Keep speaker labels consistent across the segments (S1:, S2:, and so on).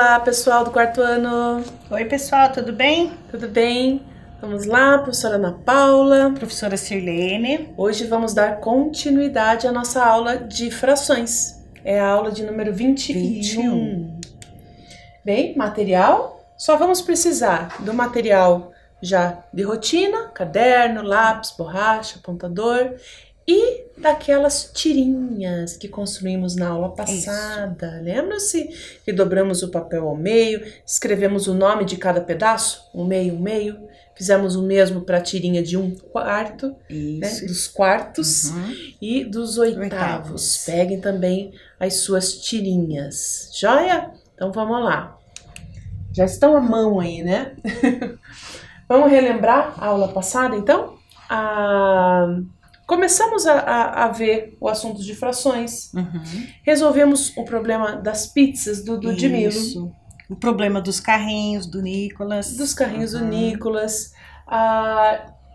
S1: Olá, pessoal do quarto ano.
S2: Oi, pessoal, tudo bem?
S1: Tudo bem? Vamos lá, professora Ana Paula.
S2: Professora Sirlene.
S1: Hoje vamos dar continuidade à nossa aula de frações. É a aula de número 21. Bem, material. Só vamos precisar do material já de rotina, caderno, lápis, borracha, apontador e daquelas tirinhas que construímos na aula passada. Lembra-se que dobramos o papel ao meio, escrevemos o nome de cada pedaço, um meio, fizemos o mesmo para a tirinha de 1/4, né, dos quartos e dos oitavos. Peguem também as suas tirinhas, joia? Então vamos lá. Já estão à mão aí, né? Vamos relembrar a aula passada, então? Começamos a ver o assunto de frações. Resolvemos o problema das pizzas do Dimilo.
S2: O problema dos carrinhos do Nicolas.
S1: Dos carrinhos do Nicolas.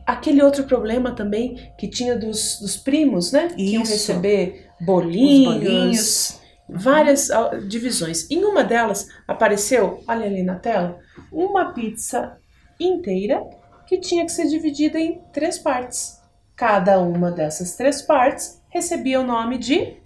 S1: Aquele outro problema também que tinha dos primos, né? Que iam receber bolinhos. Várias divisões. Em uma delas apareceu, olha ali na tela, uma pizza inteira que tinha que ser dividida em 3 partes. Cada uma dessas 3 partes recebia o nome de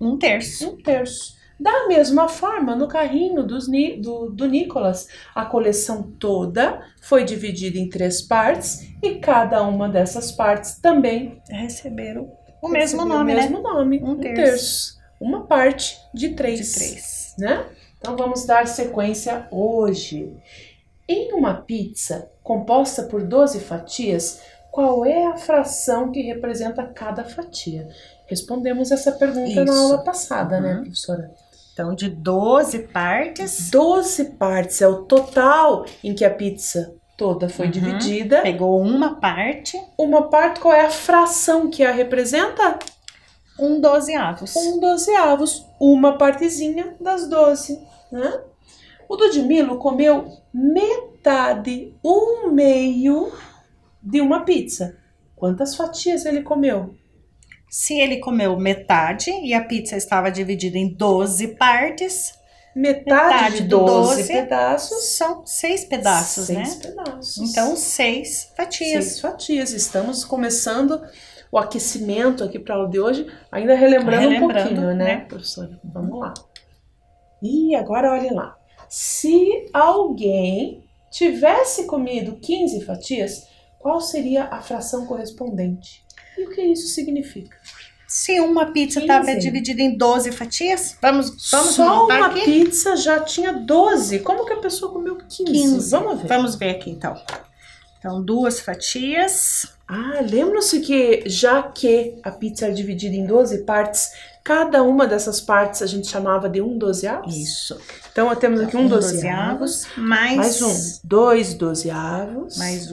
S2: 1/3.
S1: 1/3. Da mesma forma, no carrinho do Nicolas, a coleção toda foi dividida em 3 partes e cada uma dessas partes também
S2: receberam o mesmo nome,
S1: né? O mesmo nome,
S2: 1/3.
S1: Uma parte de 3. Né? Então vamos dar sequência hoje. Em uma pizza composta por 12 fatias, qual é a fração que representa cada fatia? Respondemos essa pergunta na aula passada, né, professora?
S2: Então, de 12 partes...
S1: 12 partes é o total em que a pizza toda foi dividida.
S2: Pegou uma parte.
S1: Uma parte, qual é a fração que a representa?
S2: 1/12.
S1: 1/12, uma partezinha das 12, né? O do Dimilo comeu metade, 1/2 de uma pizza. Quantas fatias ele comeu?
S2: Se ele comeu metade e a pizza estava dividida em 12 partes,
S1: metade de 12 pedaços
S2: são 6 pedaços,
S1: 6 pedaços.
S2: Então, 6 fatias.
S1: 6 fatias. Estamos começando o aquecimento aqui para a aula de hoje, ainda relembrando um pouquinho, né, professora? Vamos lá. E agora, olhem lá. Se alguém tivesse comido 15 fatias, qual seria a fração correspondente? E o que isso significa?
S2: Se uma pizza estava dividida em 12 fatias, vamos
S1: só uma aqui? Pizza já tinha 12. Como que a pessoa comeu 15? Vamos ver.
S2: Vamos ver aqui, então. Então, 2 fatias.
S1: Lembram-se que já que a pizza é dividida em 12 partes, cada uma dessas partes a gente chamava de 1/12.
S2: Isso.
S1: Então, temos aqui 1/12, mais 2 12avos,
S2: mais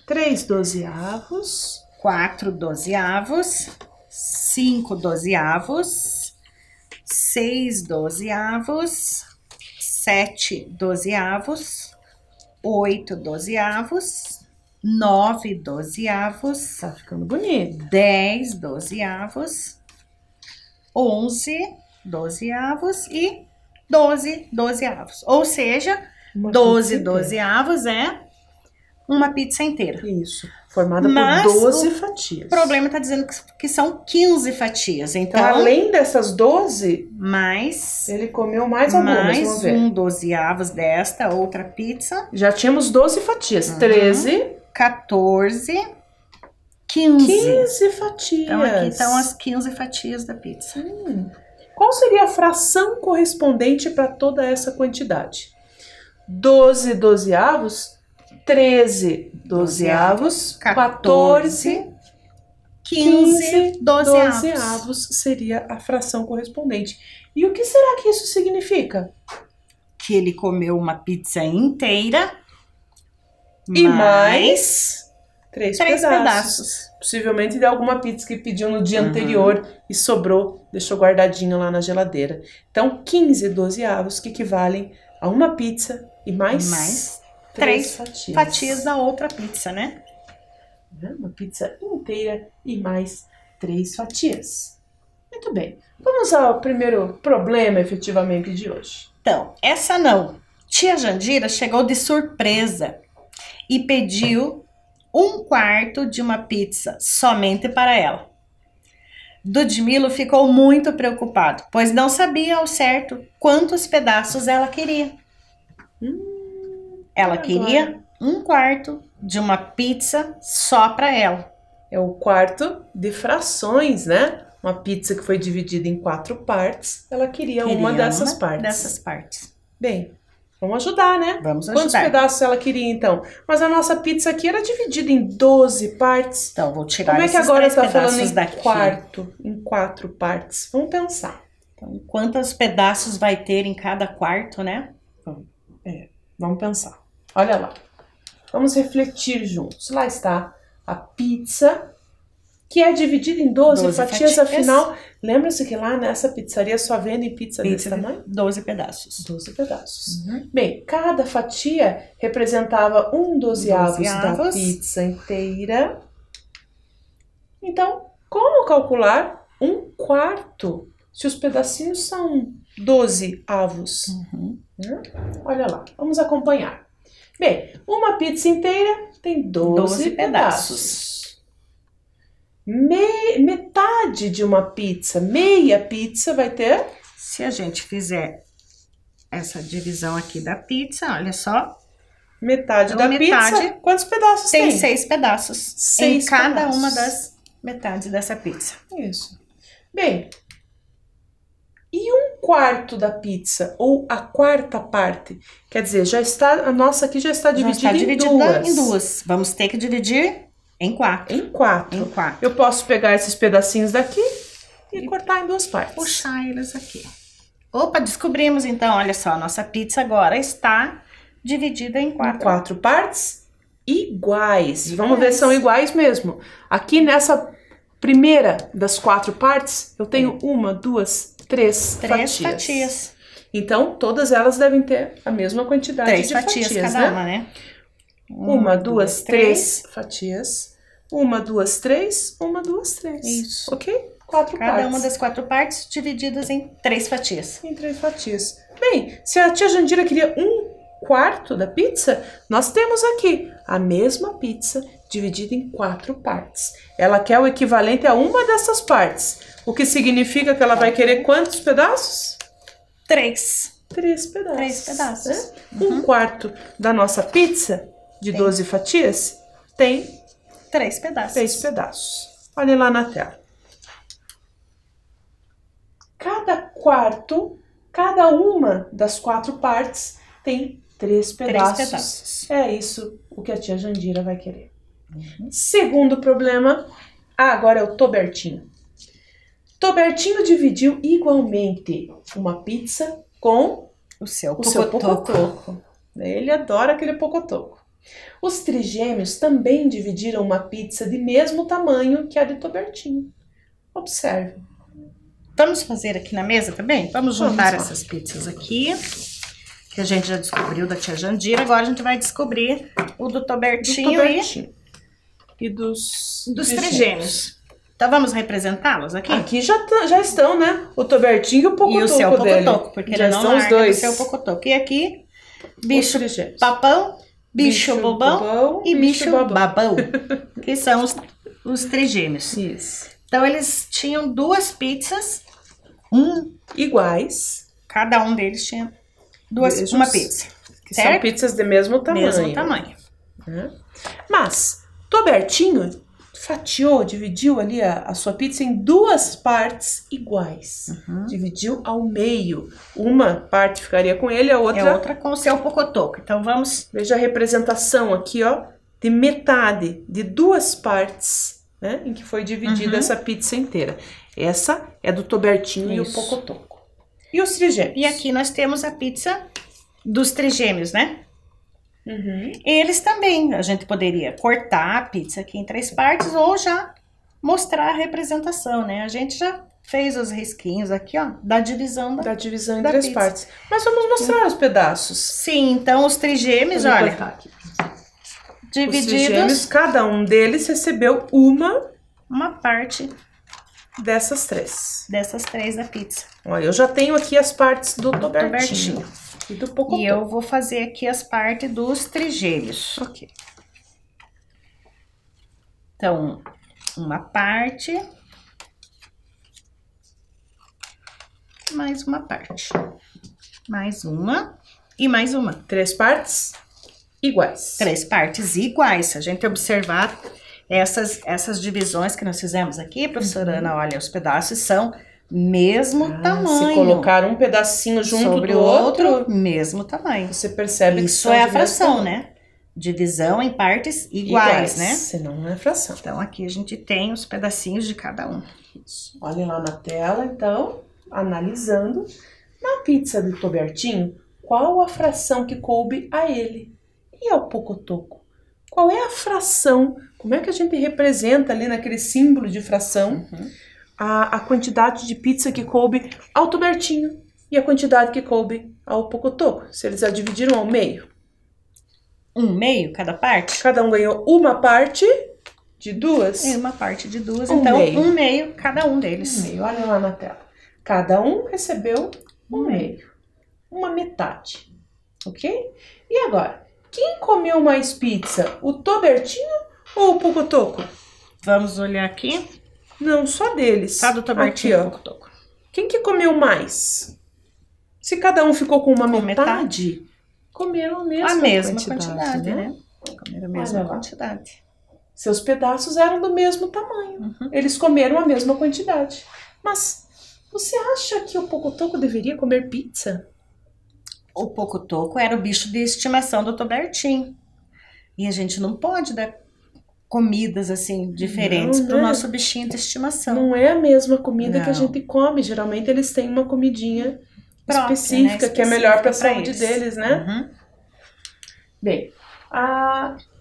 S1: 3 12avos,
S2: 4 12avos, 5 12avos, 6 12avos, 7 12avos, 8 12avos, 9 12avos,
S1: tá ficando bonito,
S2: 10 12avos, 11 12avos e 12 12avos. Ou seja, 12 12avos é uma pizza inteira.
S1: Isso, formada por 12 fatias.
S2: O problema está dizendo que são 15 fatias. Então,
S1: além dessas 12,
S2: ele
S1: comeu mais algumas,
S2: mais 1 12avos desta outra pizza.
S1: Já tínhamos 12 fatias, 13...
S2: 14, 15.
S1: 15 fatias.
S2: Então, aqui estão as 15 fatias da pizza.
S1: Qual seria a fração correspondente para toda essa quantidade? 12 12avos, 13 12avos, 14, 15 12avos seria a fração correspondente. E o que será que isso significa?
S2: Que ele comeu uma pizza inteira
S1: e mais 3
S2: pedaços.
S1: Possivelmente de alguma pizza que pediu no dia anterior e sobrou, deixou guardadinho lá na geladeira. Então, 15 12avos que equivalem a uma pizza e mais 3
S2: fatias da outra pizza, né?
S1: Uma pizza inteira e mais 3 fatias. Muito bem. Vamos ao primeiro problema, efetivamente, de hoje.
S2: Então, essa não. Tia Jandira chegou de surpresa e pediu 1/4 de uma pizza somente para ela. Dudmilo ficou muito preocupado, pois não sabia ao certo quantos pedaços ela queria. Ela queria 1/4 de uma pizza só para ela.
S1: É o quarto de frações, né? Uma pizza que foi dividida em 4 partes, ela queria uma dessas partes. Bem, vamos ajudar, né?
S2: Vamos
S1: Quantos
S2: ajudar.
S1: pedaços ela queria, então? Mas a nossa pizza aqui era dividida em 12 partes.
S2: Então, vou tirar
S1: Como é que
S2: esses
S1: agora
S2: 3
S1: tá falando
S2: pedaços
S1: em
S2: daqui.
S1: quarto, em 4 partes? Vamos pensar.
S2: Então, quantos pedaços vai ter em cada quarto, né?
S1: Vamos pensar. Olha lá. Vamos refletir juntos. Lá está a pizza, que é dividida em 12 fatias. Afinal, lembra-se que lá nessa pizzaria só vendem pizza desse tamanho?
S2: 12 pedaços.
S1: 12 pedaços. Bem, cada fatia representava um 12avos da pizza inteira. Então, como calcular 1/4 se os pedacinhos são 12avos? Olha lá, vamos acompanhar. Bem, uma pizza inteira tem 12 pedaços. Metade de uma pizza, meia pizza vai ter?
S2: Se a gente fizer essa divisão aqui da pizza, olha só.
S1: Metade
S2: Então,
S1: da pizza, quantos pedaços tem?
S2: Tem 6 pedaços
S1: 6
S2: em cada
S1: pedaços.
S2: uma das metades dessa pizza.
S1: Isso. Bem, e 1/4 da pizza, ou a quarta parte? Quer dizer, a nossa aqui já está dividida
S2: em duas. Vamos ter que dividir em 4.
S1: Em 4. Eu posso pegar esses pedacinhos daqui e cortar em 2 partes.
S2: Puxar eles aqui. Opa, descobrimos então, olha só, a nossa pizza agora está dividida em 4.
S1: 4 partes iguais. Vamos ver se são iguais mesmo. Aqui nessa primeira das 4 partes, eu tenho 1, 2, 3 fatias. Então, todas elas devem ter a mesma quantidade
S2: 3
S1: de
S2: fatias cada uma, né?
S1: 1, 2, 3 fatias. 1, 2, 3. 1, 2, 3.
S2: Isso.
S1: Ok? 4 partes.
S2: Cada uma das 4 partes divididas em 3 fatias.
S1: Em 3 fatias. Bem, se a tia Jandira queria 1/4 da pizza, nós temos aqui a mesma pizza dividida em 4 partes. Ela quer o equivalente a uma dessas partes. O que significa que ela vai querer quantos pedaços?
S2: 3.
S1: 3 pedaços.
S2: 3 pedaços.
S1: Né? 1/4 da nossa pizza de 12 fatias tem
S2: 3 pedaços.
S1: 3 pedaços. Olhem lá na tela. Cada uma das 4 partes tem 3 pedaços. É isso o que a tia Jandira vai querer. Segundo problema, agora é o Tobertinho. Tobertinho dividiu igualmente uma pizza com
S2: o seu
S1: pocotoco. Ele adora aquele pocotoco. Os trigêmeos também dividiram uma pizza de mesmo tamanho que a de Tobertinho. Observe.
S2: Vamos fazer aqui na mesa também? Vamos juntar essas pizzas aqui, que a gente já descobriu da tia Jandira. Agora a gente vai descobrir o do Tobertinho
S1: e dos
S2: trigêmeos. Então vamos representá-los aqui?
S1: Aqui já estão, né? O Tobertinho e o pocotoco
S2: dele. E o seu pocotoco, porque
S1: já
S2: ele não
S1: estão os dois.
S2: O seu pocotoco. E aqui, bicho papão, bicho bobão e bicho babão, que são os trigêmeos.
S1: Isso.
S2: Então eles tinham 2 pizzas
S1: iguais.
S2: Cada um deles tinha uma pizza.
S1: Que são pizzas de mesmo tamanho. Mas Tobertinho dividiu ali a sua pizza em 2 partes iguais. Dividiu ao meio. Uma parte ficaria com ele, a outra
S2: com o seu pocotoco. Então vamos...
S1: Veja a representação aqui, ó, de metade, de 2 partes, né, em que foi dividida essa pizza inteira. Essa é do Tobertinho e o pocotoco. E os trigêmeos?
S2: E aqui nós temos a pizza dos trigêmeos, né? Eles também, a gente poderia cortar a pizza aqui em 3 partes ou já mostrar a representação, né? A gente já fez os risquinhos aqui, ó, da divisão em 3
S1: partes. Mas vamos mostrar os pedaços.
S2: Sim, então os trigêmeos, olha, divididos.
S1: Os trigêmeos, cada um deles recebeu uma
S2: parte
S1: dessas 3.
S2: Dessas 3 da pizza.
S1: Olha, eu já tenho aqui as partes do tobertinho e do pocotó.
S2: E eu vou fazer aqui as partes dos trigêmeos.
S1: Ok.
S2: Então, uma parte. Mais uma parte. Mais uma e mais uma.
S1: 3 partes iguais.
S2: 3 partes iguais. Se a gente observar essas divisões que nós fizemos aqui, professora Ana, olha, os pedaços são mesmo tamanho.
S1: Se colocar um pedacinho junto
S2: sobre
S1: do
S2: o
S1: outro,
S2: mesmo tamanho.
S1: você percebe que
S2: isso é a fração, né? Divisão em partes iguais, né?
S1: Senão não é fração.
S2: Então, aqui a gente tem os pedacinhos de cada um.
S1: Isso. Olhem lá na tela, então, analisando. Na pizza do Tobertinho, qual a fração que coube a ele? E ao Pocotoco? Qual é a fração? Como é que a gente representa ali naquele símbolo de fração a quantidade de pizza que coube ao Tobertinho e a quantidade que coube ao Pocotoco? Se eles a dividiram ao meio.
S2: 1/2 cada parte?
S1: Cada um ganhou uma parte de 2.
S2: É uma parte de 2,
S1: Um
S2: então
S1: meio.
S2: 1/2 cada um deles.
S1: 1/2, olha lá na tela. Cada um recebeu 1/2. Uma metade, ok? E agora, quem comeu mais pizza? O Tobertinho ou o Pocotoco?
S2: Vamos olhar aqui.
S1: Não, só deles.
S2: Tá do Tobertinho
S1: Aqui,
S2: e
S1: ó.
S2: Pocotoco.
S1: Quem que comeu mais? Se cada um ficou com uma
S2: Com
S1: metade, comeram a mesma quantidade,
S2: né? Comeram a mesma quantidade.
S1: Seus pedaços eram do mesmo tamanho. Eles comeram a mesma quantidade. Mas você acha que o Pocotoco deveria comer pizza?
S2: O Pocotoco era o bicho de estimação do Tobertinho. E a gente não pode dar comidas assim diferentes para o nosso bichinho de estimação.
S1: Não é a mesma comida que a
S2: Não.
S1: gente come. Geralmente eles têm uma comidinha
S2: Própria,
S1: específica,
S2: né?
S1: que é melhor para a
S2: Específica pra
S1: saúde
S2: eles.
S1: deles, né? Bem,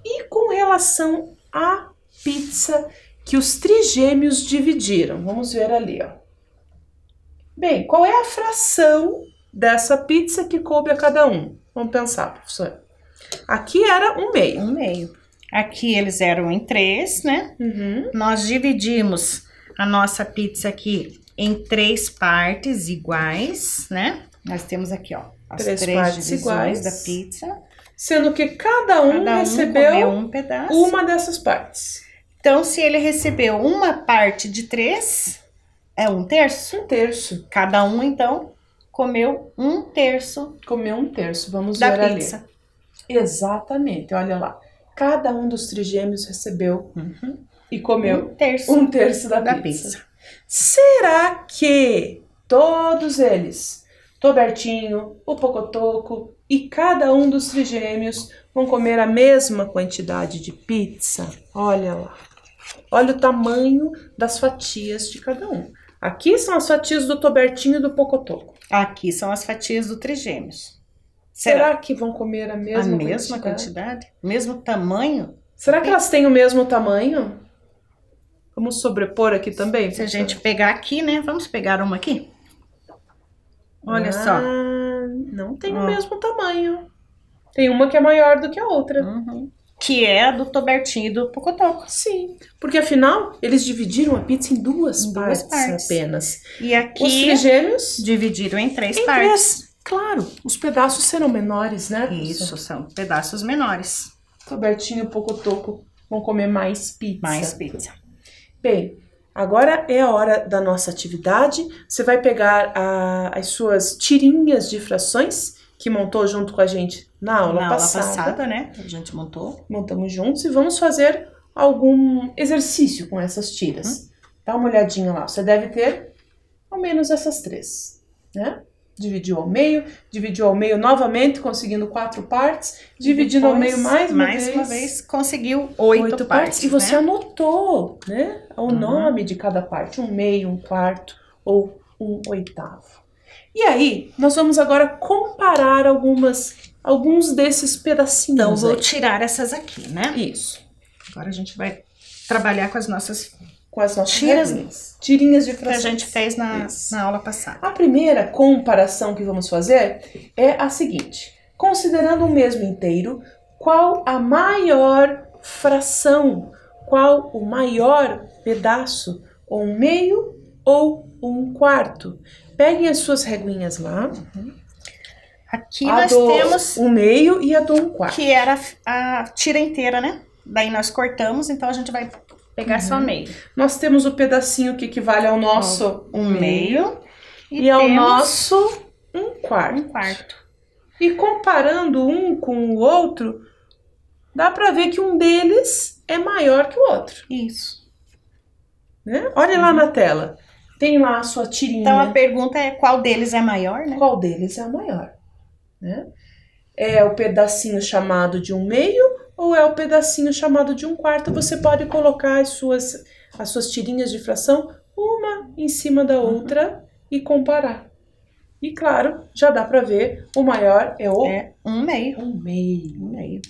S1: e com relação à pizza que os trigêmeos dividiram? Vamos ver ali, ó. Bem, qual é a fração dessa pizza que coube a cada um? Vamos pensar, professora. Aqui era 1/2.
S2: 1/2. Aqui eles eram em 3, né? Nós dividimos a nossa pizza aqui em 3 partes iguais, né? Nós temos aqui, ó, as
S1: 3
S2: 3
S1: partes
S2: divisões
S1: iguais.
S2: da pizza.
S1: Sendo que cada um
S2: Cada um
S1: recebeu
S2: comeu um pedaço.
S1: uma dessas partes.
S2: Então, se ele recebeu uma parte de 3, é 1/3.
S1: 1/3.
S2: Cada um, então, comeu 1/3
S1: Comeu 1/3. Vamos
S2: da
S1: ver
S2: pizza.
S1: ali. Exatamente, olha lá. Cada um dos trigêmeos recebeu e comeu
S2: 1/3
S1: 1/3 da pizza.
S2: pizza.
S1: Será que todos eles, Tobertinho, o Pocotoco e cada um dos trigêmeos, vão comer a mesma quantidade de pizza? Olha lá. Olha o tamanho das fatias de cada um. Aqui são as fatias do Tobertinho e do Pocotoco.
S2: Aqui são as fatias do trigêmeos.
S1: Será que vão comer a mesma
S2: quantidade? O mesmo tamanho?
S1: Será que elas têm o mesmo tamanho? Vamos sobrepor aqui também?
S2: Se a gente pegar aqui, né? Vamos pegar uma aqui? Olha só.
S1: Não tem o mesmo tamanho. Tem uma que é maior do que a outra.
S2: Que é a do Tobertinho e do Pocotoco.
S1: Sim, porque afinal eles dividiram a pizza em duas partes apenas.
S2: E aqui
S1: os trigêmeos
S2: dividiram em 3
S1: em
S2: partes.
S1: 3. Claro, os pedaços serão menores, né?
S2: Isso, são pedaços menores.
S1: Tobertinho e Pocotoco vão comer mais pizza.
S2: Mais pizza.
S1: Bem, agora é a hora da nossa atividade. Você vai pegar as suas tirinhas de frações que montou junto com a gente na aula passada,
S2: né? A gente montou.
S1: Montamos juntos e vamos fazer algum exercício com essas tiras. Dá uma olhadinha lá. Você deve ter ao menos essas 3, né? Dividiu ao meio novamente, conseguindo 4 partes, dividindo ao meio mais uma vez,
S2: conseguiu 8 partes.
S1: E você
S2: né?
S1: anotou, né? O nome de cada parte, 1/2, 1/4 ou 1/8. E aí, nós vamos agora comparar alguns desses pedacinhos.
S2: Então, vou tirar essas aqui, né?
S1: Isso.
S2: Agora a gente vai trabalhar com as nossas
S1: tirinhas de frações
S2: que a gente fez na aula passada.
S1: A primeira comparação que vamos fazer é a seguinte. Considerando o mesmo inteiro, qual a maior fração? Qual o maior pedaço? Ou 1/2 ou 1/4? Peguem as suas reguinhas lá.
S2: Aqui nós temos
S1: 1/2 e a do 1/4.
S2: que era a tira inteira, né? Daí nós cortamos, então a gente vai pegar só meio.
S1: Nós temos o pedacinho que equivale ao nosso 1/2 e ao nosso 1/4.
S2: 1/4.
S1: E comparando um com o outro, dá pra ver que um deles é maior que o outro.
S2: Isso.
S1: Né? Olha lá na tela. Tem lá a sua tirinha.
S2: Então a pergunta é qual deles é maior, né?
S1: Qual deles é a maior? Né? É o pedacinho chamado de 1/2 ou é o pedacinho chamado de 1/4? Você pode colocar as suas tirinhas de fração uma em cima da outra e comparar. E claro, já dá para ver, o maior é o
S2: 1/2.
S1: 1/2.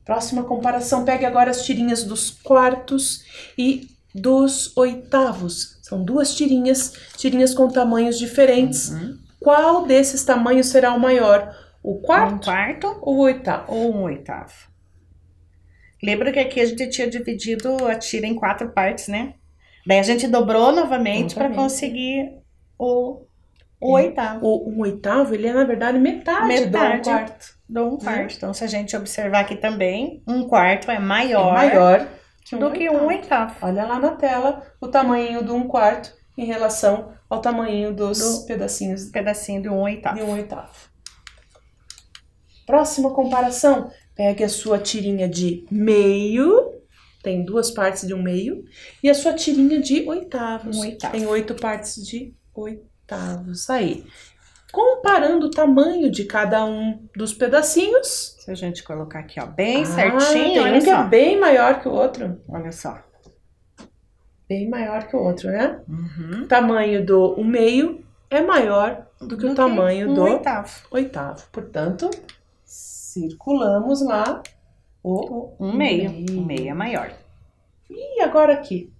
S1: Próxima comparação, pegue agora as tirinhas dos quartos e dos oitavos. São duas tirinhas com tamanhos diferentes. Qual desses tamanhos será o maior? O quarto?
S2: 1/4
S1: ou o oitavo?
S2: Ou 1/8. Lembra que aqui a gente tinha dividido a tira em 4 partes, né? Daí a gente dobrou novamente para conseguir o oitavo.
S1: O 1/8, ele é na verdade metade do 1/4.
S2: Do 1/4. Então se a gente observar aqui também, 1/4 é maior, do que 1/8.
S1: Olha lá na tela o tamanho do 1/4 em relação ao tamanho dos pedacinhos.
S2: Pedacinho de 1/8.
S1: De 1/8. Próxima comparação. Pegue a sua tirinha de meio, tem 2 partes de 1/2, e a sua tirinha de oitavos. Tem 8 partes de oitavos. Aí, comparando o tamanho de cada um dos pedacinhos.
S2: Se a gente colocar aqui, ó, bem certinho,
S1: tem um que é bem maior que o outro.
S2: Olha só.
S1: Bem maior que o outro, né? O tamanho do 1/2 é maior do que o tamanho do oitavo. Portanto, circulamos lá o
S2: 1/2. 1/2 é maior.
S1: E agora aqui?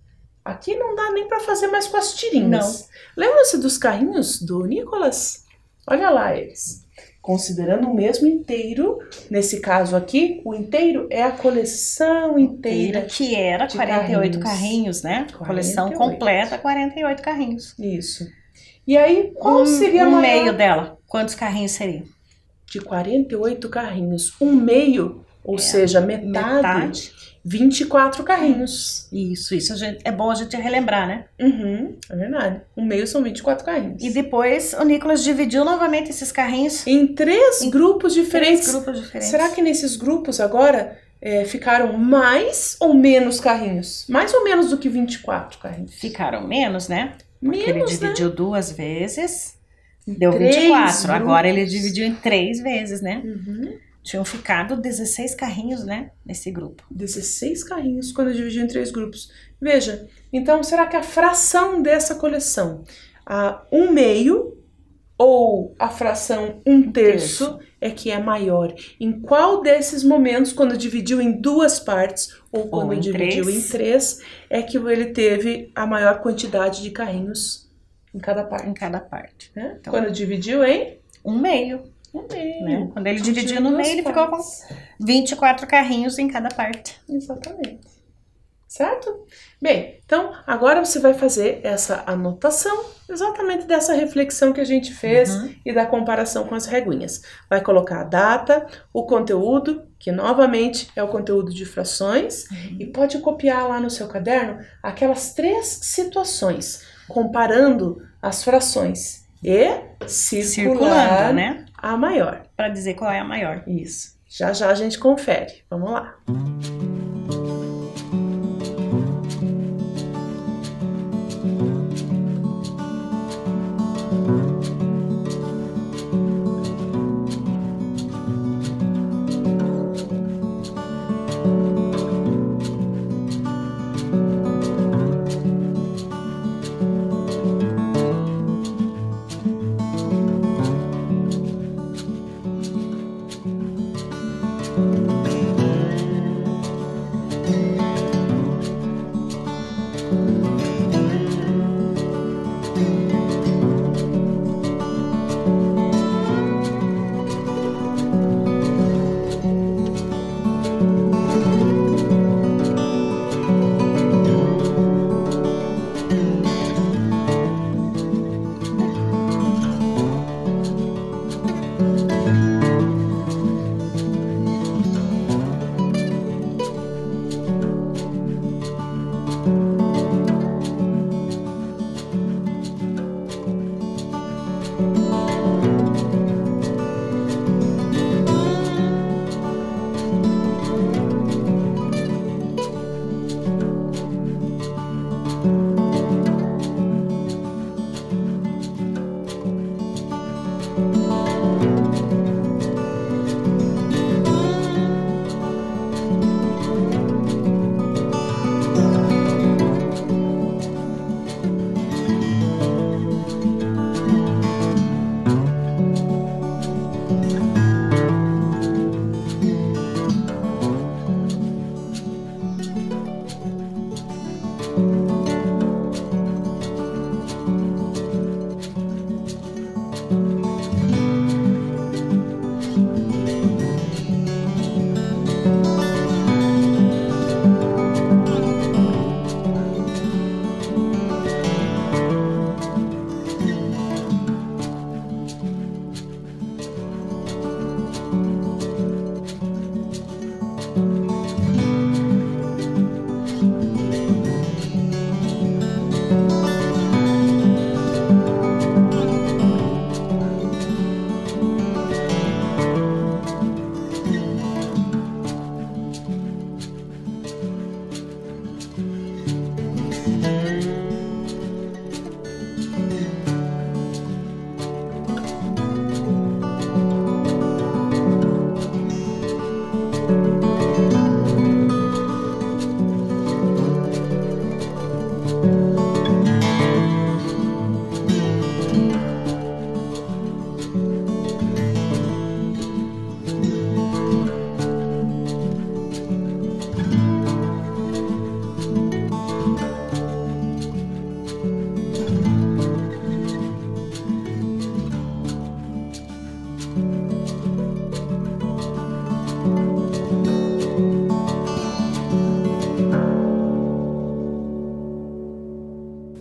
S1: Aqui não dá nem para fazer mais com as tirinhas. Lembra-se dos carrinhos do Nicolas? Olha lá eles. Considerando o mesmo inteiro, nesse caso aqui, o inteiro é a coleção inteira.
S2: Que era 48 carrinhos, né? 48. Coleção completa, 48 carrinhos.
S1: Isso. E aí, qual seria a maior?
S2: Meio dela, quantos carrinhos seria?
S1: De 48 carrinhos, 1/2, ou seja, metade, 24 carrinhos.
S2: Isso é bom a gente relembrar, né?
S1: É verdade. 1/2 são 24 carrinhos.
S2: E depois o Nicolas dividiu novamente esses carrinhos
S1: em 3 grupos diferentes.
S2: 3 grupos diferentes.
S1: Será que nesses grupos agora ficaram mais ou menos carrinhos? Mais ou menos do que 24 carrinhos?
S2: Ficaram menos, né? Porque
S1: Menos,
S2: ele dividiu 2 vezes. Deu
S1: 3
S2: 24.
S1: grupos.
S2: Agora ele dividiu em 3 vezes, né? Tinham ficado 16 carrinhos, né? Nesse grupo.
S1: 16 carrinhos quando eu dividi em 3 grupos. Veja, então será que a fração dessa coleção, a 1/2 ou a fração 1/3 é que é maior? Em qual desses momentos, quando dividiu em 2 partes ou quando dividiu em 3, é que ele teve a maior quantidade de carrinhos em cada parte?
S2: Em cada parte.
S1: Né? Então, quando dividiu em
S2: 1/2. Né? Quando ele dividiu no meio, ele ficou com 24 carrinhos em cada parte.
S1: Exatamente. Certo? Bem, então agora você vai fazer essa anotação exatamente dessa reflexão que a gente fez e da comparação com as reguinhas. Vai colocar a data, o conteúdo, que novamente é o conteúdo de frações, e pode copiar lá no seu caderno aquelas 3 situações, comparando as frações e circulando,
S2: né?
S1: A maior.
S2: Para dizer qual é a maior.
S1: Isso. Já já a gente confere. Vamos lá.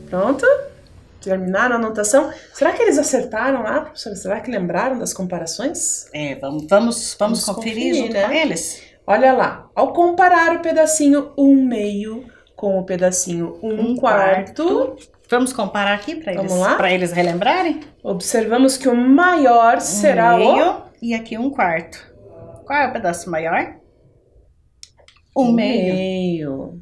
S1: Pronto? Terminaram a anotação? Será que eles acertaram lá, professora? Será que lembraram das comparações?
S2: Vamos conferir junto com eles?
S1: Olha lá, ao comparar o pedacinho 1/2 com o pedacinho 1/4.
S2: Vamos comparar aqui para eles relembrarem?
S1: Observamos que o maior será
S2: 1/2 e aqui 1/4. Qual é o pedaço maior?
S1: 1/2.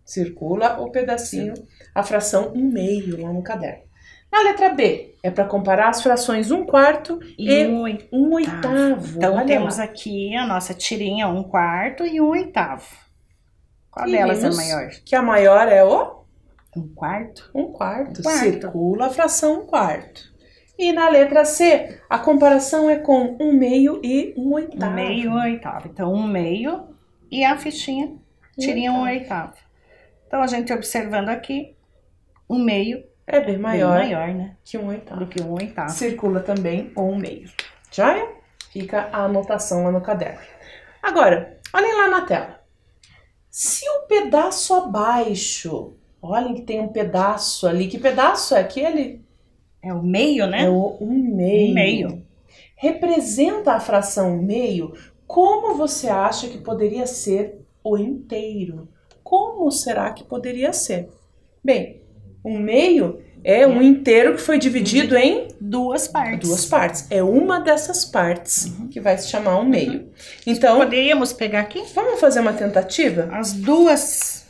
S1: Circula o pedacinho, a fração 1/2 lá no caderno. Na letra B, é para comparar as frações 1/4 e 1/8.
S2: Então,
S1: olha
S2: temos
S1: lá.
S2: aqui a nossa tirinha 1/4 e 1/8. Qual delas é maior?
S1: Que a maior é o
S2: 1/4.
S1: 1/4. Circula a fração 1/4. E na letra C, a comparação é com 1/2 e 1/8.
S2: 1/2 e 1/8. Então, 1/2 e a fichinha tirinha 1/8. Então, a gente observando aqui, 1/2
S1: é bem maior,
S2: né?
S1: Que 1/8.
S2: Do que 1/8.
S1: Circula também o 1/2. Joia? Fica a anotação lá no caderno. Agora, olhem lá na tela. Se o pedaço abaixo, olhem que tem um pedaço ali. Que pedaço é aquele?
S2: É o meio, né?
S1: É o 1/2.
S2: 1/2.
S1: Representa a fração 1/2. Como você acha que poderia ser o inteiro? Como será que poderia ser? Bem, 1/2 é um inteiro que foi dividido em
S2: duas partes.
S1: Duas partes. É uma dessas partes que vai se chamar 1/2. Então,
S2: poderíamos pegar aqui?
S1: Vamos fazer uma tentativa?
S2: As duas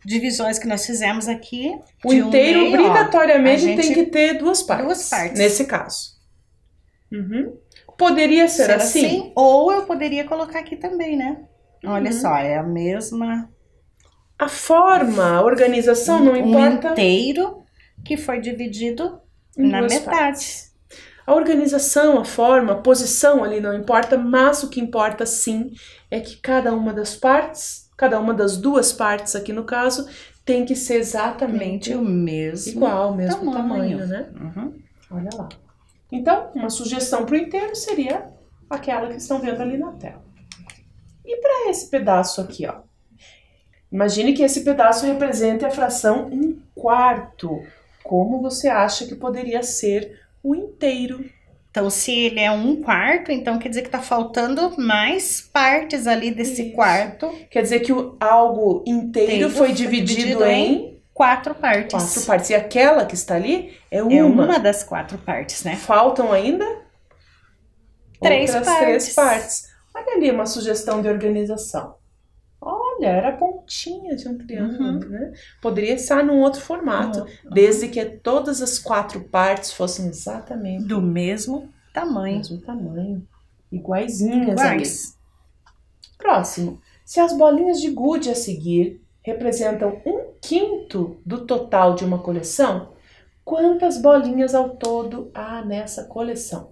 S2: divisões que nós fizemos aqui.
S1: O inteiro
S2: 1/2,
S1: obrigatoriamente tem que ter duas partes.
S2: Duas partes.
S1: Nesse caso. Poderia ser assim?
S2: Ou eu poderia colocar aqui também, né? Olha só, é a mesma...
S1: A forma, a organização não importa.
S2: Um inteiro que foi dividido na metade.
S1: Partes. A organização, a forma, a posição ali não importa, mas o que importa sim é que cada uma das partes, cada uma das duas partes aqui no caso, tem que ser exatamente
S2: o mesmo
S1: igual, o mesmo tamanho, né? Olha lá. Então, uma sugestão para o inteiro seria aquela que estão vendo ali na tela. E para esse pedaço aqui, ó. Imagine que esse pedaço represente a fração 1/4. Como você acha que poderia ser o inteiro?
S2: Então, se ele é 1/4, então quer dizer que tá faltando mais partes ali desse quarto.
S1: Quer dizer que algo inteiro foi dividido em
S2: 4 partes.
S1: 4 partes. E aquela que está ali é uma.
S2: É uma das 4 partes, né?
S1: Faltam ainda
S2: 3
S1: partes. Olha ali uma sugestão de organização. Olha, era a pontinha de um triângulo, né? Poderia estar num outro formato, desde que todas as 4 partes fossem exatamente
S2: do mesmo tamanho.
S1: Iguaizinhas ali. Próximo. Se as bolinhas de gude a seguir representam 1/5 do total de uma coleção, quantas bolinhas ao todo há nessa coleção?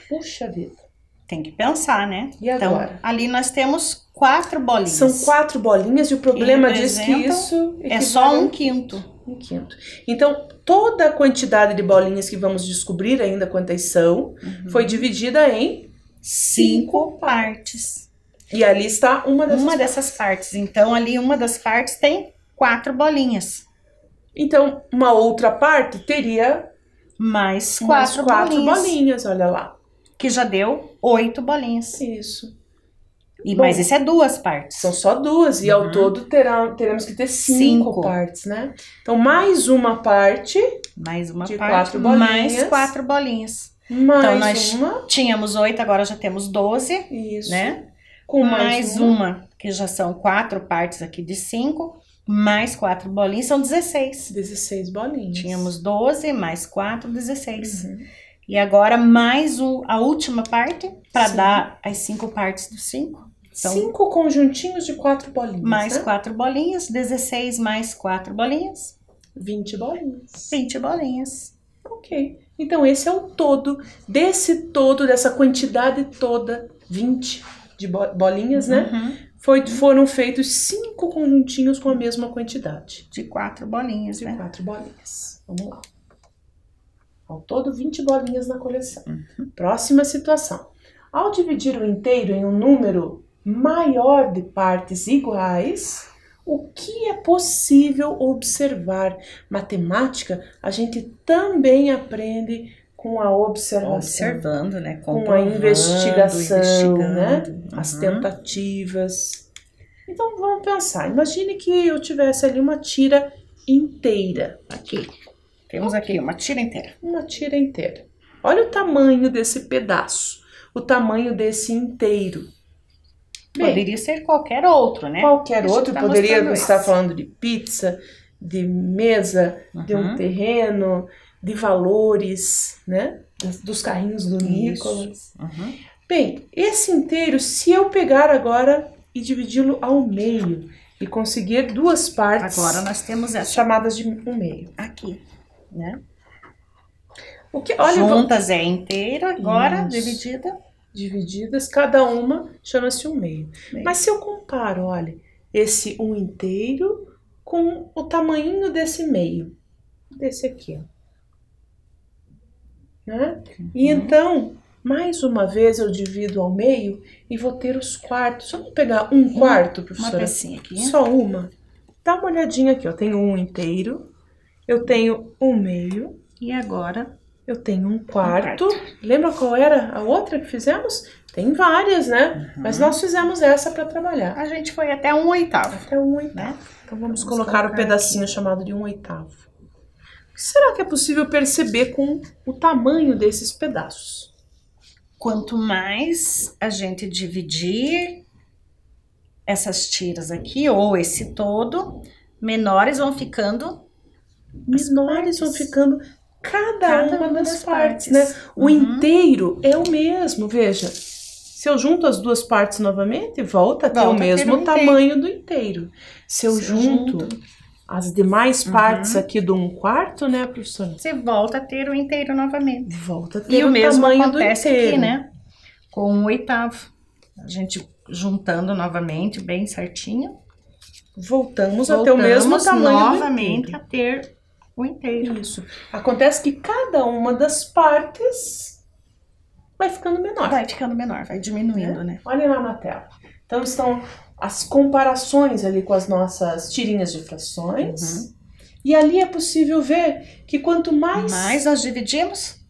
S1: Puxa vida.
S2: Tem que pensar, né?
S1: E agora?
S2: Então, ali nós temos 4 bolinhas.
S1: São 4 bolinhas e o problema diz que isso
S2: é só 1/5.
S1: 1/5. Então, toda a quantidade de bolinhas que vamos descobrir ainda quantas são, foi dividida em
S2: 5 partes.
S1: E ali está uma
S2: dessas partes. Então, ali uma das partes tem 4 bolinhas.
S1: Então, uma outra parte teria
S2: mais 4 bolinhas.
S1: Olha lá.
S2: Que já deu 8 bolinhas.
S1: Isso.
S2: Mas isso é 2 partes.
S1: São só 2. E ao todo teremos que ter 5 partes, né? Então, mais uma parte.
S2: Mais uma
S1: de
S2: parte.
S1: 4 bolinhas.
S2: Mais 4 bolinhas.
S1: Mais
S2: então, nós
S1: uma.
S2: Tínhamos 8, agora já temos 12.
S1: Isso.
S2: Né?
S1: Com
S2: mais uma, que já são 4 partes aqui de 5. Mais 4 bolinhas, são 16.
S1: 16 bolinhas.
S2: Tínhamos 12, mais 4, 16. E agora mais a última parte, para dar as 5 partes dos 5.
S1: Então, 5 conjuntinhos de 4 bolinhas.
S2: Mais 4 bolinhas, 16 mais 4 bolinhas.
S1: 20 bolinhas.
S2: 20 bolinhas.
S1: Ok. Então, esse é o todo, dessa quantidade toda, 20 de bolinhas, né? Foram feitos 5 conjuntinhos com a mesma quantidade.
S2: De 4 bolinhas,
S1: de 4 bolinhas. Vamos lá. Ao todo, 20 bolinhas na coleção. Próxima situação. Ao dividir o inteiro em um número maior de partes iguais, o que é possível observar? Matemática, a gente também aprende com a observação.
S2: Observando, né?
S1: Com a investigação, né?
S2: investigando.
S1: As tentativas. Então, vamos pensar. Imagine que eu tivesse ali uma tira inteira.
S2: Aqui. Temos aqui uma tira inteira.
S1: Uma tira inteira. Olha o tamanho desse pedaço. O tamanho desse inteiro. Bem,
S2: poderia ser qualquer outro, né?
S1: Qualquer outro.
S2: Tá
S1: Poderia estar falando de pizza, de mesa, de um terreno, de valores, né? Dos carrinhos do Nicolas. Bem, esse inteiro, se eu pegar agora e dividi-lo ao meio e conseguir duas partes.
S2: Agora nós temos essa
S1: chamadas de um meio.
S2: Aqui, né?
S1: O que, olha,
S2: juntas é inteiro, agora dividida.
S1: Divididas, cada uma chama-se um meio. Mas se eu comparo, olha, esse um inteiro com o tamanho desse meio, desse aqui, ó. Né? E então, mais uma vez eu divido ao meio e vou ter os quartos. Vamos pegar um quarto, professora?
S2: Uma pecinha aqui.
S1: Só uma? Dá uma olhadinha aqui, ó. Tenho um inteiro, eu tenho um meio.
S2: E agora
S1: eu tenho um quarto. Lembra qual era a outra que fizemos? Tem várias, né? Mas nós fizemos essa para trabalhar.
S2: A gente foi até 1/8.
S1: Até 1/8. Né? Então vamos colocar o pedacinho aqui, chamado de 1/8. O que será que é possível perceber com o tamanho desses pedaços?
S2: Quanto mais a gente dividir essas tiras aqui, ou esse todo, menores vão ficando.
S1: Menores vão ficando cada uma das partes, né? O inteiro é o mesmo, veja. Se eu junto as duas partes novamente, volta a ter o mesmo tamanho do inteiro. Se eu junto as demais partes aqui do 1/4, né, professora?
S2: Você volta a ter o inteiro novamente.
S1: Volta a ter o mesmo tamanho
S2: acontece
S1: do inteiro.
S2: Aqui, né? Com 1/8. A gente juntando novamente, bem certinho.
S1: Voltamos a ter o mesmo tamanho
S2: novamente a ter o inteiro.
S1: Isso. Acontece que cada uma das partes vai ficando menor.
S2: Vai ficando menor, vai diminuindo, né?
S1: Olhem lá na tela. Então estão as comparações ali com as nossas tirinhas de frações. E ali é possível ver que quanto mais
S2: nós dividimos,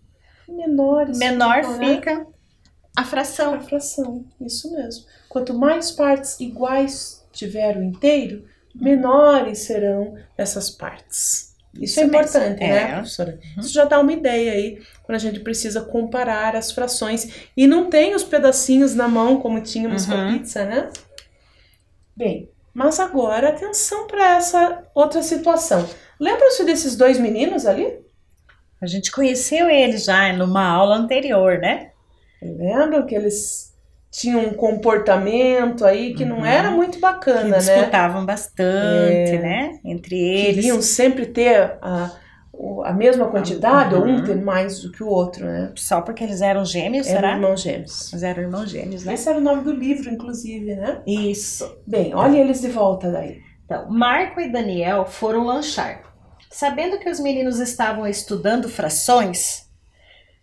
S1: menor
S2: fica a fração.
S1: A fração, isso mesmo. Quanto mais partes iguais tiver o inteiro, menores serão essas partes. Isso é importante, né, professora? Isso já dá uma ideia aí, quando a gente precisa comparar as frações. E não tem os pedacinhos na mão, como tínhamos com a pizza, né? Bem, mas agora, atenção para essa outra situação. Lembram-se desses dois meninos ali?
S2: A gente conheceu eles já numa aula anterior, né?
S1: Lembram que eles tinham um comportamento aí que não era muito bacana,
S2: que
S1: né?
S2: Disputavam bastante, né? Entre eles.
S1: Queriam sempre ter a mesma quantidade, ou um ter mais do que o outro, né?
S2: Só porque eles eram gêmeos, será?
S1: Eram irmãos gêmeos.
S2: Eles eram irmãos gêmeos, né?
S1: Esse era o nome do livro, inclusive, né?
S2: Isso.
S1: Bem, olha eles de volta daí.
S2: Então, Marco e Daniel foram lanchar. Sabendo que os meninos estavam estudando frações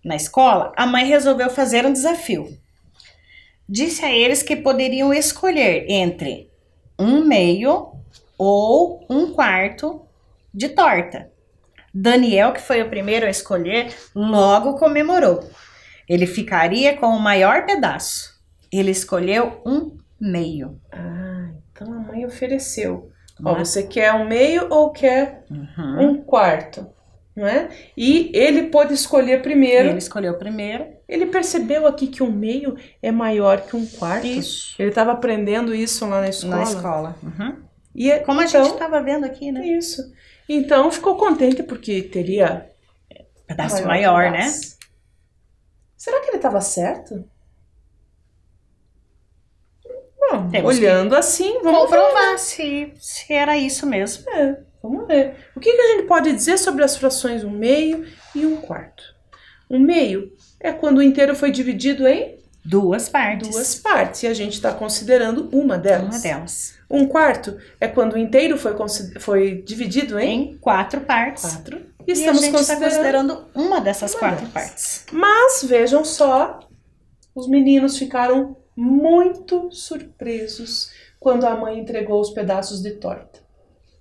S2: na escola, a mãe resolveu fazer um desafio. Disse a eles que poderiam escolher entre 1/2 ou 1/4 de torta. Daniel, que foi o primeiro a escolher, logo comemorou. Ele ficaria com o maior pedaço. Ele escolheu 1/2.
S1: Ah, então a mãe ofereceu. Ó, você quer 1/2 ou quer 1/4? Não é? E ele pôde escolher primeiro.
S2: Ele escolheu primeiro.
S1: Ele percebeu aqui que 1/2 é maior que 1/4.
S2: Isso.
S1: Ele estava aprendendo isso lá na escola.
S2: Na escola.
S1: E
S2: como a gente estava vendo aqui, né?
S1: Isso. Então ficou contente porque teria
S2: pedaço maior, né?
S1: Será que ele estava certo? Bom, olhando assim, vamos
S2: comprovar se era isso mesmo.
S1: Vamos ver. O que a gente pode dizer sobre as frações 1/2 e 1/4? 1/2 é quando o inteiro foi dividido em
S2: duas partes.
S1: Duas partes. E a gente está considerando uma delas.
S2: Uma delas.
S1: 1/4 é quando o inteiro foi dividido em
S2: 4 partes.
S1: 4. E estamos
S2: considerando uma dessas 4 partes.
S1: Mas vejam só, os meninos ficaram muito surpresos quando a mãe entregou os pedaços de torta.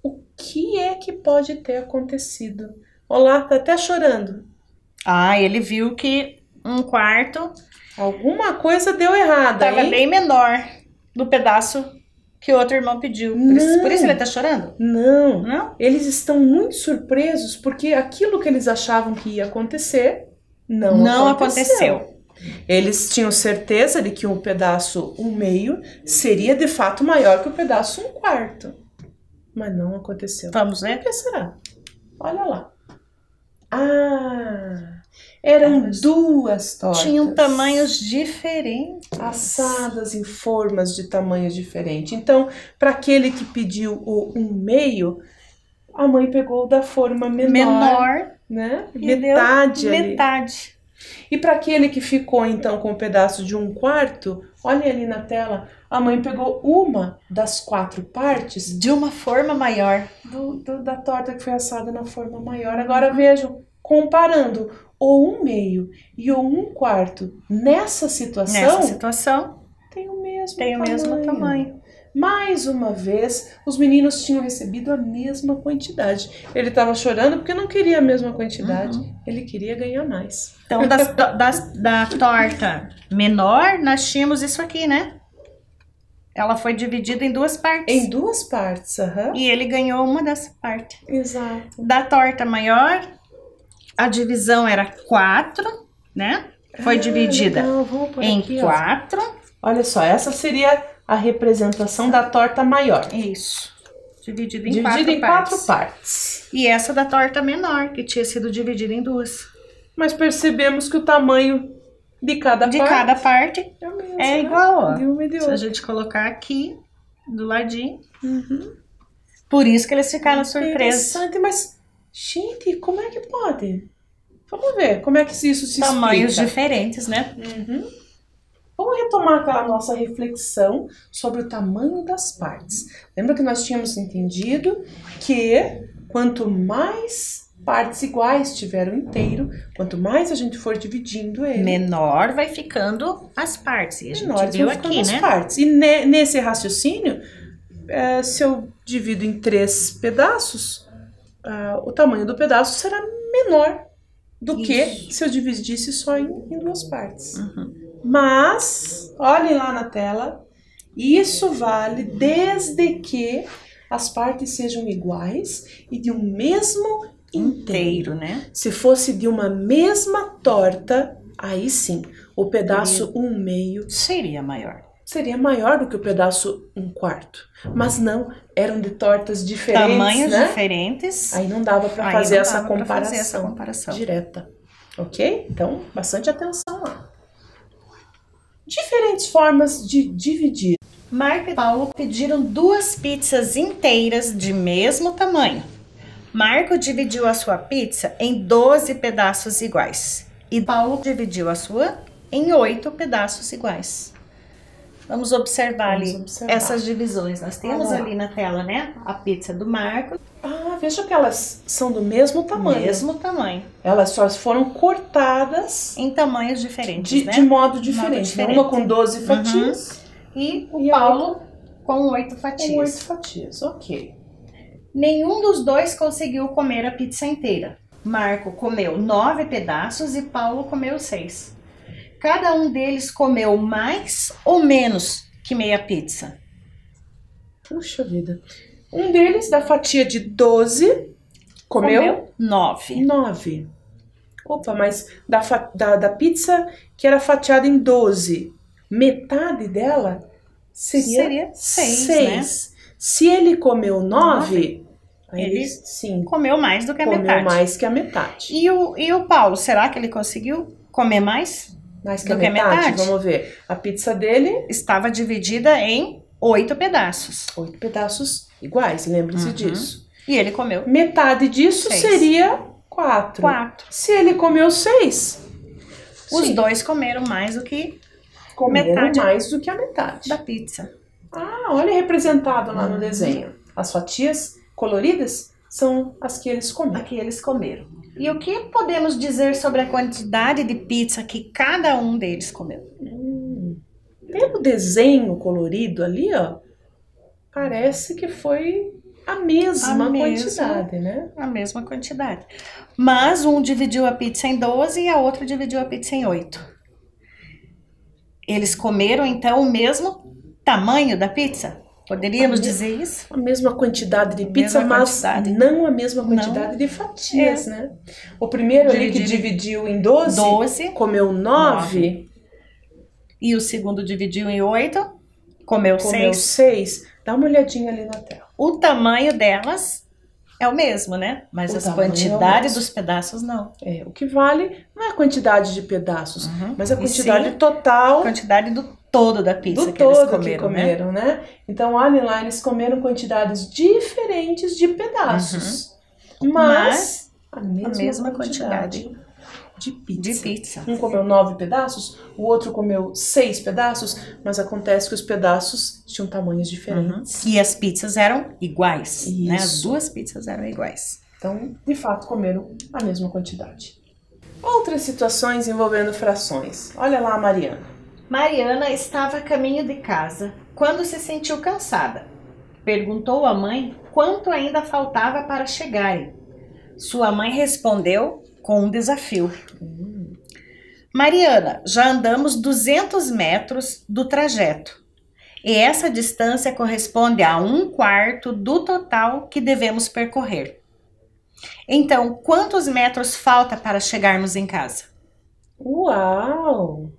S1: O que é que pode ter acontecido? Olá, tá até chorando.
S2: Ah, ele viu que um quarto
S1: Alguma coisa deu errada,
S2: estava
S1: hein?
S2: bem menor do pedaço que o outro irmão pediu. Por isso ele tá chorando?
S1: Não.
S2: Não?
S1: Eles estão muito surpresos porque aquilo que eles achavam que ia acontecer não aconteceu. Eles tinham certeza de que um pedaço 1/2 seria de fato maior que o pedaço 1/4. Mas não aconteceu.
S2: Vamos
S1: Por
S2: ver?
S1: que será? Olha lá. Eram duas tortas.
S2: Tinham tamanhos diferentes.
S1: Assadas em formas de tamanhos diferentes. Então, para aquele que pediu o 1/2, a mãe pegou da forma menor, né?
S2: E
S1: Metade
S2: deu
S1: ali.
S2: metade.
S1: E para aquele que ficou então com um pedaço de 1/4, olha ali na tela, a mãe pegou uma das 4 partes
S2: De uma forma maior.
S1: da torta que foi assada na forma maior. Agora vejam, comparando o 1/2 e o 1/4 nessa situação, tem o mesmo tamanho. Mais uma vez, os meninos tinham recebido a mesma quantidade. Ele estava chorando porque não queria a mesma quantidade. Ele queria ganhar mais.
S2: Então, da torta menor, nós tínhamos isso aqui, né? Ela foi dividida em 2 partes.
S1: Em 2 partes,
S2: E ele ganhou uma dessa parte.
S1: Exato.
S2: Da torta maior, a divisão era 4, né? Foi dividida
S1: Legal. Vamos por
S2: em
S1: aqui, ó.
S2: 4.
S1: Olha só, essa seria a representação da torta maior.
S2: Isso. Dividida em
S1: Dividida
S2: 4
S1: em
S2: partes.
S1: 4 partes.
S2: E essa da torta menor, que tinha sido dividida em 2.
S1: Mas percebemos que o tamanho de cada
S2: parte
S1: é o mesmo,
S2: é igual, ó.
S1: De uma e de
S2: Se a
S1: outra.
S2: gente colocar aqui, do ladinho. Por isso que eles ficaram surpresos.
S1: Interessante, mas, gente, como é que pode? Vamos ver como é que isso se
S2: Tamanhos
S1: explica.
S2: diferentes, né?
S1: Vamos retomar aquela nossa reflexão sobre o tamanho das partes. Lembra que nós tínhamos entendido que quanto mais partes iguais tiver o inteiro, quanto mais a gente for dividindo ele,
S2: Menor vai ficando as partes. E a gente
S1: menores
S2: viu
S1: vão ficando
S2: aqui,
S1: as
S2: né?
S1: partes. E nesse raciocínio, se eu divido em 3 pedaços, o tamanho do pedaço será menor do que se eu dividisse só em 2 partes. Mas, olhem lá na tela, isso vale desde que as partes sejam iguais e de um mesmo inteiro.
S2: Né?
S1: Se fosse de uma mesma torta, aí sim, o pedaço 1/2
S2: Seria maior.
S1: seria maior do que o pedaço 1/4. Mas não, eram de tortas diferentes,
S2: Tamanhos
S1: né?
S2: diferentes.
S1: Aí não dava para
S2: Aí
S1: fazer
S2: não
S1: essa
S2: dava pra
S1: comparação,
S2: fazer essa comparação.
S1: direta. Ok? Então, bastante atenção lá. Diferentes formas de dividir.
S2: Marco e Paulo pediram 2 pizzas inteiras de mesmo tamanho. Marco dividiu a sua pizza em 12 pedaços iguais. E Paulo dividiu a sua em 8 pedaços iguais. Vamos observar essas divisões. Nós temos ali na tela, né? A pizza do Marco.
S1: Veja que elas são do mesmo tamanho.
S2: Mesmo tamanho.
S1: Elas só foram cortadas
S2: em tamanhos diferentes, né?
S1: de modo diferente. Uma com 12 fatias.
S2: E o Paulo com 8 fatias.
S1: Com 8 fatias, ok.
S2: Nenhum dos dois conseguiu comer a pizza inteira. Marco comeu 9 pedaços e Paulo comeu 6. Cada um deles comeu mais ou menos que meia pizza?
S1: Puxa vida. Um deles, da fatia de 12, comeu
S2: 9.
S1: 9. Opa, mas da pizza que era fatiada em 12, metade dela seria 6, né? Se ele comeu 9, ele sim
S2: comeu mais do que a metade.
S1: Comeu mais que a metade.
S2: E o Paulo, será que ele conseguiu comer mais?
S1: Mais que a metade? Vamos ver. A pizza dele
S2: estava dividida em 8 pedaços.
S1: 8 pedaços iguais, lembre-se disso.
S2: E ele comeu.
S1: Metade disso
S2: 6.
S1: seria 4. Se ele comeu 6,
S2: os dois comeram mais do que
S1: mais do que a metade
S2: da pizza.
S1: Olha representado lá no desenho. As fatias coloridas são as que eles comeram.
S2: Aqui eles comeram. E o que podemos dizer sobre a quantidade de pizza que cada um deles comeu?
S1: Pelo desenho colorido ali, ó, parece que foi a mesma quantidade, né?
S2: A mesma quantidade. Mas um dividiu a pizza em 12 e a outra dividiu a pizza em 8. Eles comeram, então, o mesmo tamanho da pizza? Poderíamos dizer isso?
S1: A mesma quantidade de pizza, mas não a mesma quantidade de fatias, né? O primeiro ali que dividiu em 12 comeu 9.
S2: E o segundo dividiu em 8, comeu
S1: 6. Dá uma olhadinha ali na tela.
S2: O tamanho delas é o mesmo, né? Mas as quantidades dos pedaços não.
S1: O que vale não é a quantidade de pedaços, mas a quantidade total.
S2: A quantidade do todo da pizza
S1: que eles comeram, né? Então, olhem lá, eles comeram quantidades diferentes de pedaços. Mas a mesma quantidade de pizza. Um comeu 9 pedaços, o outro comeu 6 pedaços, mas acontece que os pedaços tinham tamanhos diferentes.
S2: E as pizzas eram iguais, né? As duas pizzas eram iguais.
S1: Então, de fato, comeram a mesma quantidade. Outras situações envolvendo frações. Olha lá a Mariana.
S2: Mariana estava a caminho de casa quando se sentiu cansada. Perguntou à mãe quanto ainda faltava para chegarem. Sua mãe respondeu com um desafio. Mariana, já andamos 200 metros do trajeto. E essa distância corresponde a 1/4 do total que devemos percorrer. Então, quantos metros falta para chegarmos em casa?
S1: Uau!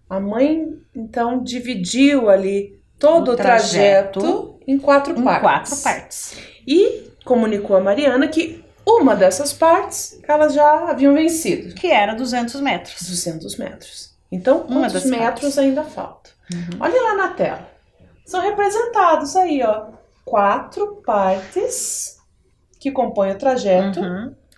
S1: A mãe, então, dividiu ali todo o trajeto em 4 partes. E comunicou a Mariana que uma dessas partes elas já haviam vencido.
S2: Que era 200 metros.
S1: 200 metros. Então, quantos metros ainda faltam? Olha lá na tela. São representados aí, ó, 4 partes que compõem o trajeto.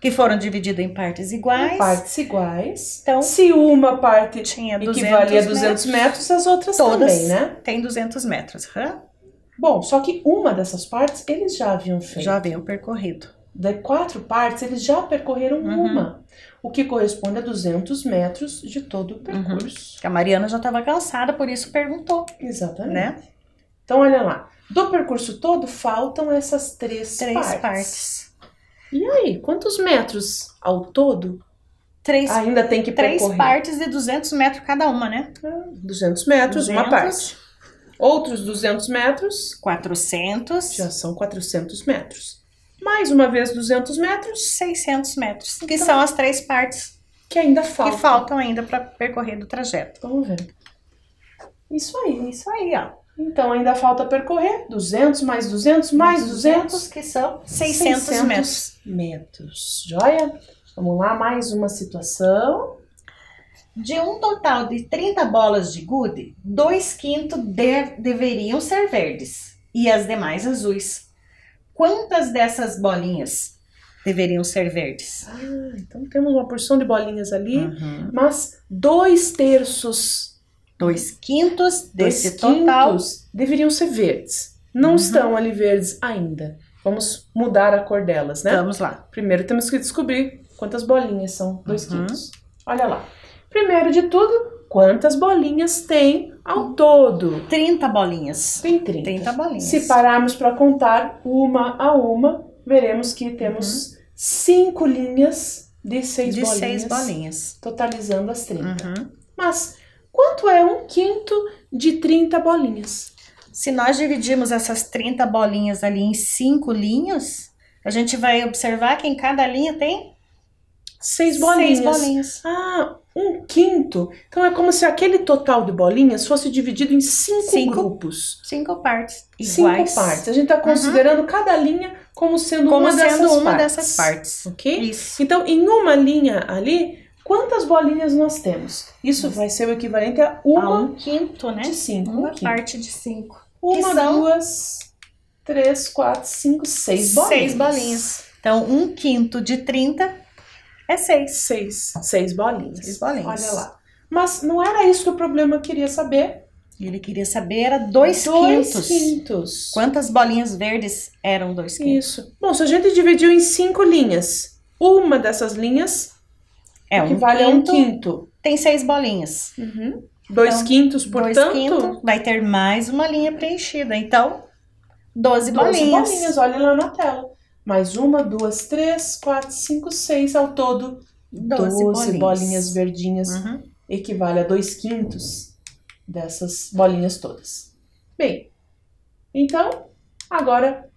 S2: Que foram divididas em partes iguais.
S1: Então, se uma parte equivalia a 200 metros, as outras também, né?
S2: Tem 200 metros.
S1: Bom, só que uma dessas partes eles já haviam feito.
S2: Já haviam percorrido.
S1: De 4 partes, eles já percorreram uma. O que corresponde a 200 metros de todo o percurso.
S2: A Mariana já estava cansada, por isso perguntou.
S1: Exatamente.
S2: Né?
S1: Então, olha lá. Do percurso todo, faltam essas 3 partes. E aí, quantos metros ao todo ainda tem que percorrer?
S2: 3 partes de 200 metros cada uma, né?
S1: 200 metros, uma parte. Outros 200 metros.
S2: 400.
S1: Já são 400 metros. Mais uma vez 200 metros.
S2: 600 metros. Então, que são as 3 partes
S1: que ainda faltam.
S2: Que faltam ainda para percorrer do trajeto.
S1: Vamos ver. Isso aí,
S2: ó.
S1: Então, ainda falta percorrer 200 mais 200 mais 200,
S2: que são 600
S1: metros. Joia? Vamos lá, mais uma situação.
S2: De um total de 30 bolas de gude, 2/5 deveriam ser verdes e as demais azuis. Quantas dessas bolinhas deveriam ser verdes?
S1: Então temos uma porção de bolinhas ali, mas 2/3
S2: 2/5 desse total
S1: deveriam ser verdes. Não estão ali verdes ainda. Vamos mudar a cor delas, né?
S2: Vamos lá.
S1: Primeiro temos que descobrir quantas bolinhas são 2/5. Olha lá. Primeiro de tudo, quantas bolinhas tem ao todo?
S2: 30 bolinhas.
S1: Tem 30.
S2: 30 bolinhas.
S1: Se pararmos para contar uma a uma, veremos que temos 5 linhas de 6 bolinhas. Totalizando as 30. Mas quanto é 1/5 de 30 bolinhas?
S2: Se nós dividirmos essas 30 bolinhas ali em 5 linhas, a gente vai observar que em cada linha tem
S1: 6 bolinhas.
S2: 6 bolinhas.
S1: 1/5. Então é como se aquele total de bolinhas fosse dividido em 5 grupos.
S2: 5 partes iguais.
S1: 5 partes. A gente está considerando cada linha como sendo uma dessas partes. Ok?
S2: Isso.
S1: Então, em uma linha ali, quantas bolinhas nós temos? Isso vai ser o equivalente a
S2: 1/5, né?
S1: De 5.
S2: Uma parte de 5.
S1: 1, 2, 3, 4, 5, 6 bolinhas.
S2: 6 bolinhas. Então, 1/5 de 30 é 6.
S1: 6 bolinhas.
S2: 6 bolinhas.
S1: Olha lá. Mas não era isso que o problema queria saber.
S2: Ele queria saber era 2/5.
S1: 2/5.
S2: Quantas bolinhas verdes eram 2/5?
S1: Isso. Bom, se a gente dividiu em 5 linhas, uma dessas linhas equivale a 1/5.
S2: Tem 6 bolinhas.
S1: 2 quintos, portanto...
S2: 2 quintos, vai ter mais uma linha preenchida. Então, 12
S1: 12
S2: bolinhas.
S1: bolinhas, olha lá na tela. Mais 1, 2, 3, 4, 5, 6, ao todo 12 bolinhas verdinhas. Equivale a 2 quintos dessas bolinhas todas. Bem, então, agora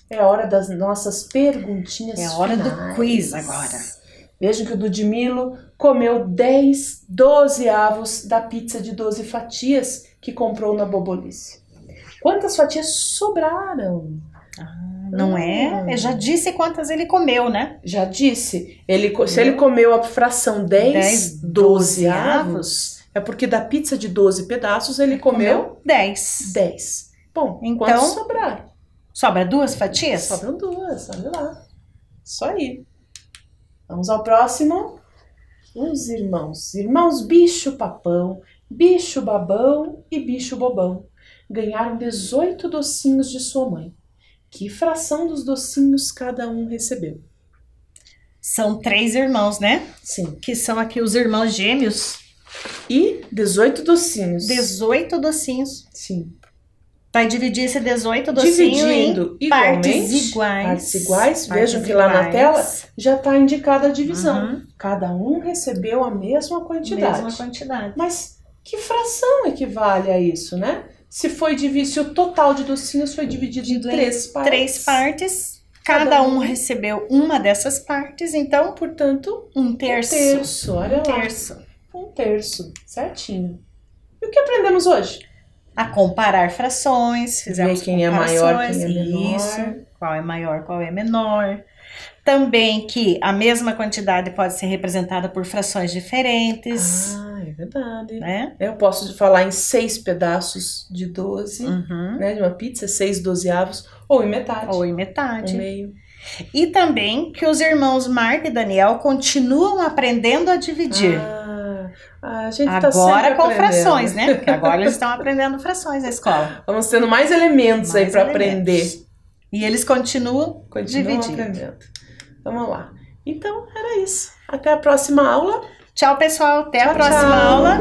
S1: é a hora das nossas perguntinhas finais.
S2: É a hora do quiz agora.
S1: Vejam que o Ludmilo comeu 12/12 da pizza de 12 fatias que comprou na Bobolice. Quantas fatias sobraram?
S2: Não é? Eu já disse quantas ele comeu, né?
S1: Já disse. Se ele comeu a fração 10/12, é porque da pizza de 12 pedaços ele comeu
S2: 10.
S1: 10. Bom,
S2: então
S1: quantos sobraram?
S2: Sobra 2 fatias?
S1: Sobram 2, olha lá. Isso aí. Vamos ao próximo. Os irmãos. Irmãos bicho papão, bicho babão e bicho bobão ganharam 18 docinhos de sua mãe. Que fração dos docinhos cada um recebeu?
S2: São 3 irmãos, né?
S1: Sim.
S2: Que são aqui os irmãos gêmeos.
S1: E 18 docinhos.
S2: 18 docinhos.
S1: Sim.
S2: Vai dividir esse 18 docinhos em partes iguais.
S1: Partes iguais. Vejam que lá na tela já está indicada a divisão. Cada um recebeu a mesma quantidade. Mas que fração equivale a isso, né? Se o total de docinhos foi dividido em 3 partes.
S2: 3 partes. Cada um recebeu uma dessas partes, então,
S1: portanto,
S2: 1/3.
S1: 1/3, olha lá. 1/3, certinho. E o que aprendemos hoje?
S2: A comparar frações, fizemos
S1: quem é maior, quem é menor.
S2: Isso, qual é maior, qual é menor. Também que a mesma quantidade pode ser representada por frações diferentes.
S1: É verdade.
S2: Né?
S1: Eu posso falar em 6 pedaços de 12, né, de uma pizza, 6/12, ou em metade.
S2: Ou em metade.
S1: Meio.
S2: E também que os irmãos Marco e Daniel continuam aprendendo a dividir.
S1: A gente
S2: agora com frações, né? Porque agora eles estão aprendendo frações na escola.
S1: Vamos tendo mais elementos aí para aprender.
S2: E eles continuam dividindo.
S1: Aprendendo. Vamos lá. Então, era isso. Até a próxima aula.
S2: Tchau, pessoal. Até a próxima aula.